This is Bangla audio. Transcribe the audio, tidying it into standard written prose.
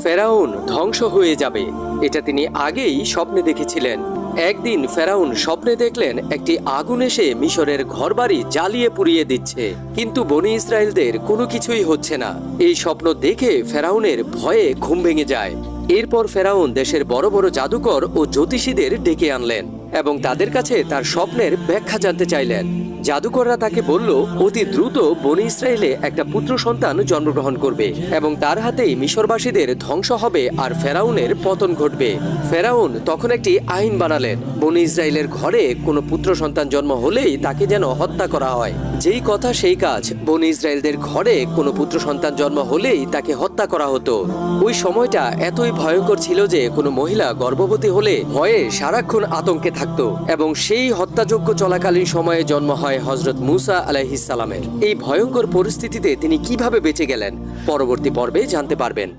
ফেরাউন ধ্বংস হয়ে যাবে, এটা তিনি আগেই স্বপ্নে দেখেছিলেন। একদিন ফেরাউন স্বপ্নে দেখলেন একটি আগুন এসে মিশরের ঘরবাড়ি জ্বালিয়ে পুড়িয়ে দিচ্ছে, কিন্তু বনি ইসরায়েলদের কোনো কিছুই হচ্ছে না। এই স্বপ্ন দেখে ফেরাউনের ভয়ে ঘুম ভেঙে যায়। এরপর ফেরাউন দেশের বড় বড় জাদুকর ও জ্যোতিষীদের ডেকে আনলেন এবং তাদের কাছে তার স্বপ্নের ব্যাখ্যা জানতে চাইলেন। জাদুকররা তাকে বলল, অতি দ্রুত বনি ইসরায়েলে একটা পুত্র সন্তান জন্মগ্রহণ করবে এবং তার হাতেই মিশরবাসীদের ধ্বংস হবে আর ফেরাউনের পতন ঘটবে। ফেরাউন তখন একটি আইন বানালেন, বনি ইসরায়েলের ঘরে কোনো পুত্র সন্তান জন্ম হলেই তাকে যেন হত্যা করা হয়। যেই কথা সেই কাজ, বনি ইসরায়েলদের ঘরে কোনো পুত্র সন্তান জন্ম হলেই তাকে হত্যা করা হতো। ওই সময়টা এতই ভয়ঙ্কর ছিল যে কোনো মহিলা গর্ভবতী হলে ভয়ে সারাক্ষণ আতঙ্কে থাকতো এবং সেই হত্যাযজ্ঞ চলাকালীন সময়ে জন্ম হয় হযরত মুসা আলাইহিস সালামের। এই ভয়ঙ্কর পরিস্থিতিতে তিনি কিভাবে বেঁচে গেলেন, পরবর্তী পর্বে জানতে পারবেন।